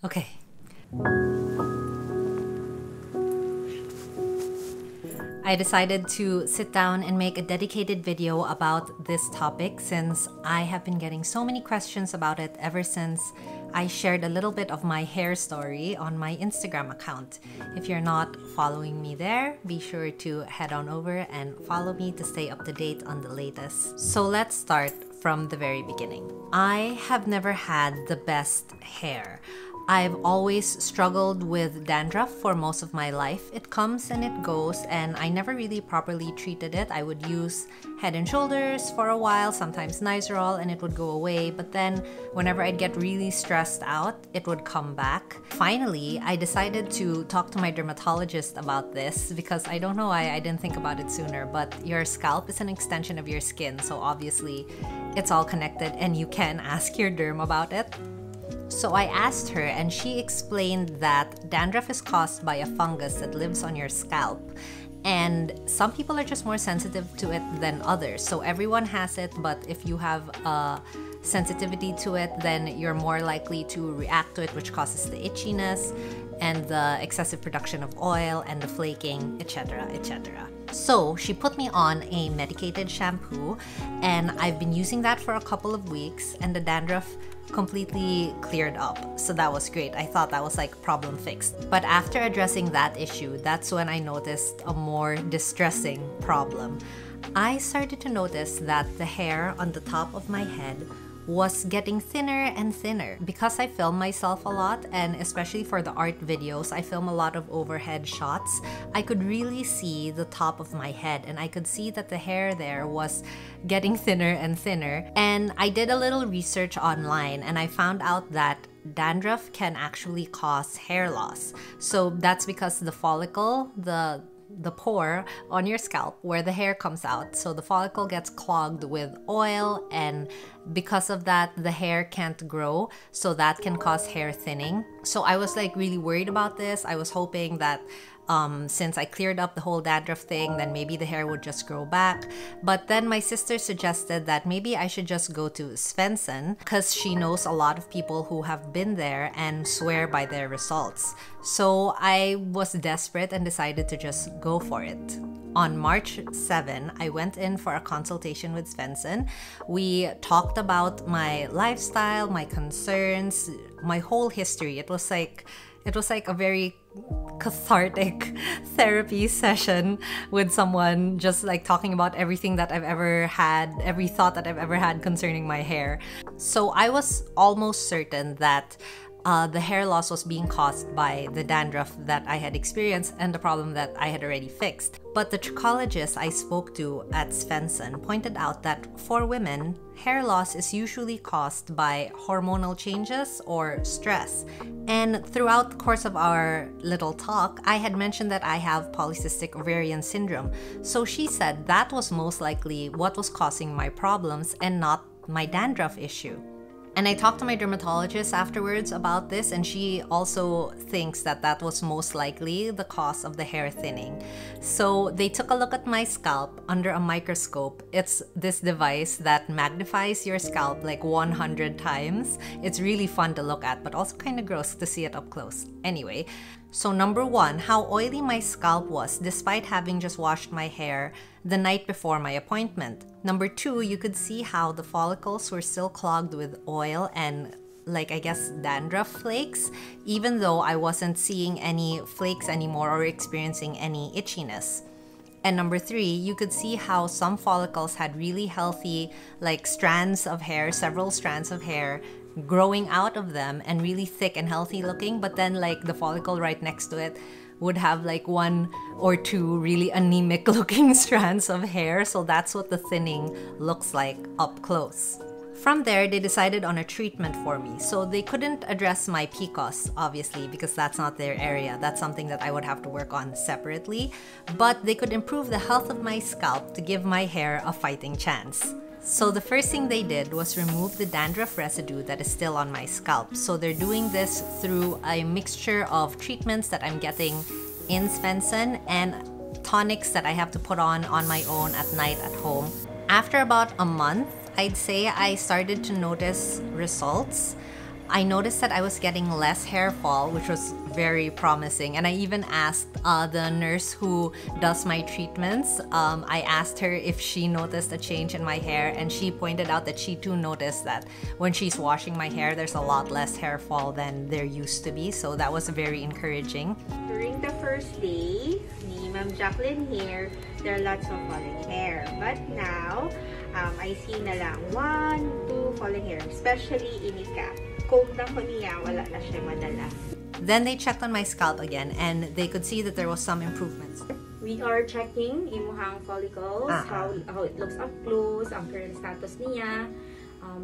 Okay. I decided to sit down and make a dedicated video about this topic since I have been getting so many questions about it ever since I shared a little bit of my hair story on my Instagram account. If you're not following me there, be sure to head on over and follow me to stay up to date on the latest. So let's start from the very beginning. I have never had the best hair. I've always struggled with dandruff for most of my life. It comes and it goes, and I never really properly treated it. I would use Head and Shoulders for a while, sometimes Nizoral, and it would go away. But then whenever I'd get really stressed out, it would come back. Finally, I decided to talk to my dermatologist about this because I don't know why I didn't think about it sooner, but your scalp is an extension of your skin, so obviously it's all connected and you can ask your derm about it. So I asked her and she explained that dandruff is caused by a fungus that lives on your scalp. And some people are just more sensitive to it than others. So everyone has it, but if you have a sensitivity to it, then you're more likely to react to it, which causes the itchiness and the excessive production of oil and the flaking, etc., etc. So she put me on a medicated shampoo and I've been using that for a couple of weeks and the dandruff completely cleared up. So that was great. I thought that was like problem fixed. But after addressing that issue, that's when I noticed a more distressing problem. I started to notice that the hair on the top of my head was getting thinner and thinner. Because I film myself a lot, and especially for the art videos, I film a lot of overhead shots, I could really see the top of my head and I could see that the hair there was getting thinner and thinner. And I did a little research online and I found out that dandruff can actually cause hair loss. So that's because the follicle, the pore on your scalp where the hair comes out, so the follicle gets clogged with oil, and because of that the hair can't grow, so that can cause hair thinning. So I was like really worried about this. I was hoping that since I cleared up the whole dandruff thing, then maybe the hair would just grow back. But then my sister suggested that maybe I should just go to Svensson because she knows a lot of people who have been there and swear by their results. So I was desperate and decided to just go for it. On March 7, I went in for a consultation with Svensson. We talked about my lifestyle, my concerns, my whole history. It was like a very cathartic therapy session with someone, just like talking about everything that I've ever had, every thought that I've ever had concerning my hair. So I was almost certain that the hair loss was being caused by the dandruff that I had experienced and the problem that I had already fixed. But the trichologist I spoke to at Svensson pointed out that for women, hair loss is usually caused by hormonal changes or stress. And throughout the course of our little talk, I had mentioned that I have polycystic ovarian syndrome. So she said that was most likely what was causing my problems and not my dandruff issue. And I talked to my dermatologist afterwards about this, and she also thinks that that was most likely the cause of the hair thinning. So they took a look at my scalp under a microscope. It's this device that magnifies your scalp like 100 times. It's really fun to look at, but also kind of gross to see it up close. Anyway, so number one, how oily my scalp was despite having just washed my hair the night before my appointment. Number two, you could see how the follicles were still clogged with oil and like I guess dandruff flakes, even though I wasn't seeing any flakes anymore or experiencing any itchiness. And number three, you could see how some follicles had really healthy like strands of hair, several strands of hair growing out of them and really thick and healthy looking, but then like the follicle right next to it would have like one or two really anemic looking strands of hair. So that's what the thinning looks like up close. From there, they decided on a treatment for me. So they couldn't address my PCOS, obviously, because that's not their area. That's something that I would have to work on separately. But they could improve the health of my scalp to give my hair a fighting chance. So the first thing they did was remove the dandruff residue that is still on my scalp. So they're doing this through a mixture of treatments that I'm getting in Svensson and tonics that I have to put on my own at night at home. After about a month, I'd say I started to notice results. I noticed that I was getting less hair fall, which was very promising. And I even asked the nurse who does my treatments, I asked her if she noticed a change in my hair, and she pointed out that she too noticed that when she's washing my hair, there's a lot less hair fall than there used to be. So that was very encouraging. During the first day ni Ma'am Jacqueline here, there are lots of falling hair. But now, I see na lang 1, 2 falling hair, especially inika. Comb na ko niya, wala na siya madala. Then they checked on my scalp again, and they could see that there was some improvements. We are checking imuhang follicles, how it looks up close, ang current status niya,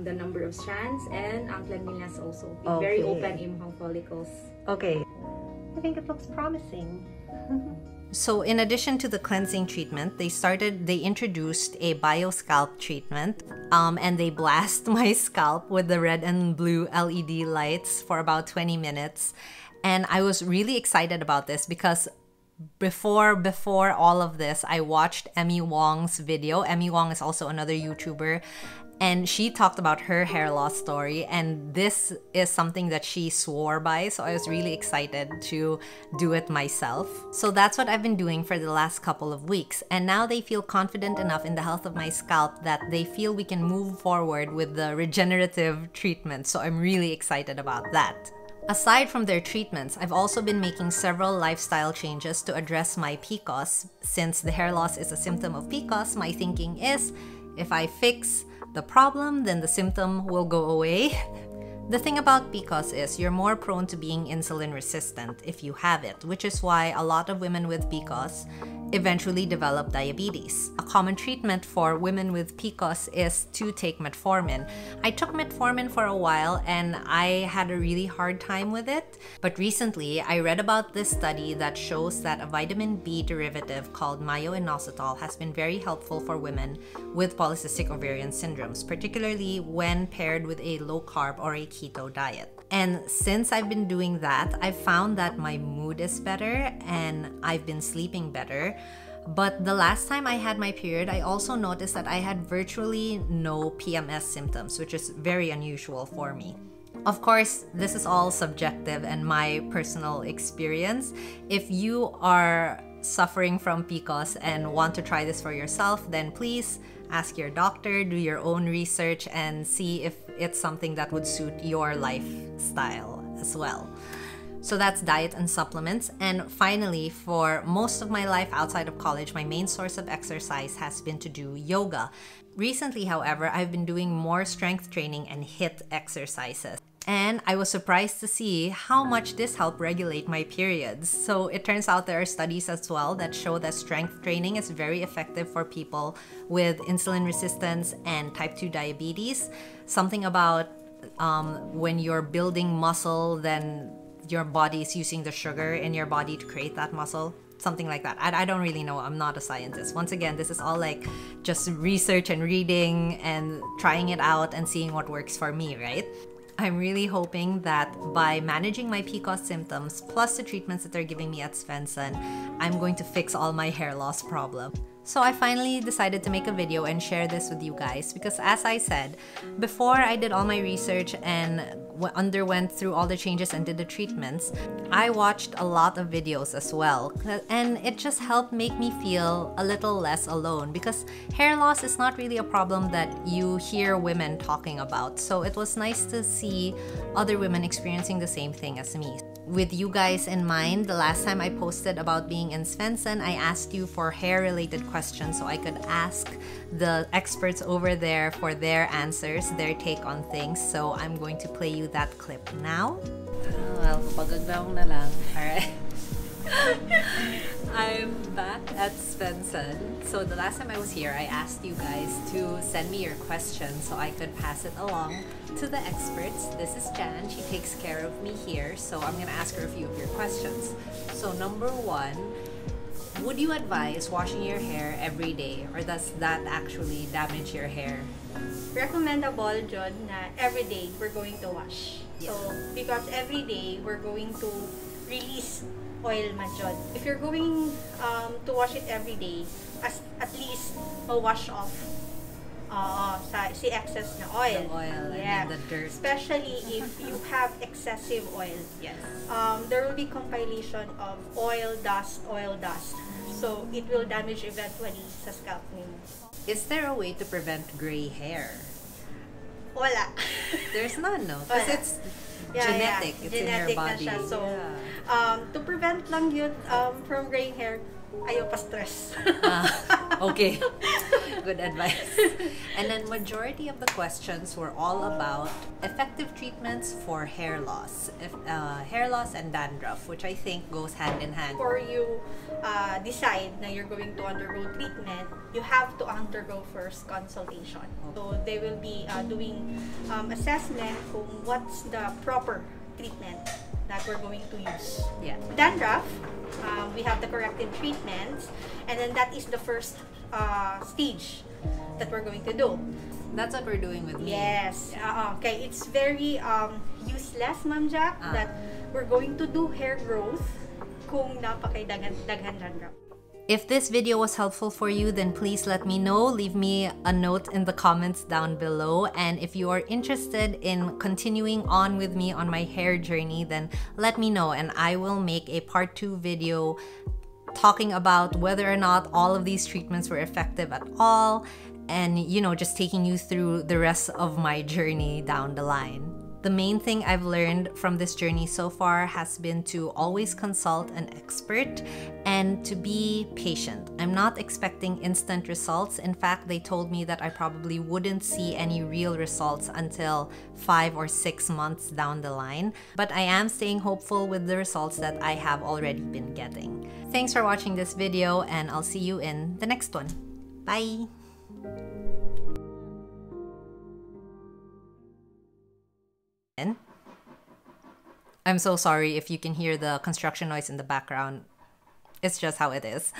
the number of strands, and ang cleanliness also. Very open imuhang follicles. Okay. I think it looks promising. So in addition to the cleansing treatment, they introduced a bio-scalp treatment, and they blast my scalp with the red and blue LED lights for about 20 minutes. And I was really excited about this because before all of this, I watched Emmy Wong's video. Emmy Wong is also another YouTuber, and she talked about her hair loss story, and this is something that she swore by, so I was really excited to do it myself. So that's what I've been doing for the last couple of weeks, and now they feel confident enough in the health of my scalp that they feel we can move forward with the regenerative treatment, so I'm really excited about that. Aside from their treatments, I've also been making several lifestyle changes to address my PCOS. Since the hair loss is a symptom of PCOS, my thinking is, if I fix the problem, then the symptom will go away. The thing about PCOS is you're more prone to being insulin resistant if you have it, which is why a lot of women with PCOS eventually develop diabetes. A common treatment for women with PCOS is to take metformin. I took metformin for a while and I had a really hard time with it. But recently, I read about this study that shows that a vitamin B derivative called myo-inositol has been very helpful for women with polycystic ovarian syndromes, particularly when paired with a low-carb or a keto diet. And since I've been doing that, I've found that my mood is better and I've been sleeping better. But the last time I had my period, I also noticed that I had virtually no PMS symptoms, which is very unusual for me. Of course, this is all subjective and my personal experience. If you are suffering from PCOS and want to try this for yourself, then please ask your doctor, do your own research, and see if it's something that would suit your lifestyle as well. So that's diet and supplements. And finally, for most of my life outside of college, my main source of exercise has been to do yoga. Recently, however, I've been doing more strength training and HIIT exercises. And I was surprised to see how much this helped regulate my periods. So it turns out there are studies as well that show that strength training is very effective for people with insulin resistance and type 2 diabetes. Something about when you're building muscle, then your body is using the sugar in your body to create that muscle. Something like that. I don't really know. I'm not a scientist. Once again, this is all like just research and reading and trying it out and seeing what works for me, right? I'm really hoping that by managing my PCOS symptoms plus the treatments that they're giving me at Svensson, I'm going to fix all my hair loss problem. So I finally decided to make a video and share this with you guys because, as I said, before I did all my research and underwent through all the changes and did the treatments, I watched a lot of videos as well, and it just helped make me feel a little less alone because hair loss is not really a problem that you hear women talking about. So it was nice to see other women experiencing the same thing as me. With you guys in mind, the last time I posted about being in Svensson, I asked you for hair-related questions so I could ask the experts over there for their answers, their take on things. So I'm going to play you that clip now. Well, pagagawang na lang. Alright. I'm back at Svensson. So the last time I was here, I asked you guys to send me your questions so I could pass it along to the experts. This is Jan. She takes care of me here. So I'm going to ask her a few of your questions. So number one, would you advise washing your hair every day, or does that actually damage your hair? Recommendable, John, na every day we're going to wash. Yeah. So, because every day we're going to release oil man, John. If you're going to wash it every day, at least wash off si excess na oil. The oil Yeah. and then the dirt. Especially if you have excessive oil. Yes. There will be compilation of oil dust. So, it will damage eventually sa scalp ninyo. Is there a way to prevent gray hair? Wala. There's none, no? Because Wala. it's genetic. It's Genetic in your body. na siya. So, to prevent lang yun from graying hair, ayaw pa stress. Okay. Good advice. And then majority of the questions were all about effective treatments for hair loss. Hair loss and dandruff, which I think goes hand in hand. Before you decide na you're going to undergo treatment, you have to undergo first consultation. So they will be doing assessment kung what's the proper treatment that we're going to use. Yeah. Dandruff, we have the corrective treatments, and then that is the first stage that we're going to do. That's what we're doing with me. Yes. Okay, it's very useless, Ma'am Jack, that we're going to do hair growth kung napakadaghan dandruff. If this video was helpful for you, then please let me know. Leave me a note in the comments down below. And if you are interested in continuing on with me on my hair journey, then let me know and I will make a part 2 video talking about whether or not all of these treatments were effective at all, and just taking you through the rest of my journey down the line. The main thing I've learned from this journey so far has been to always consult an expert and to be patient. I'm not expecting instant results. In fact, they told me that I probably wouldn't see any real results until 5 or 6 months down the line. But I am staying hopeful with the results that I have already been getting. Thanks for watching this video, and I'll see you in the next one. Bye! I'm so sorry if you can hear the construction noise in the background. It's just how it is.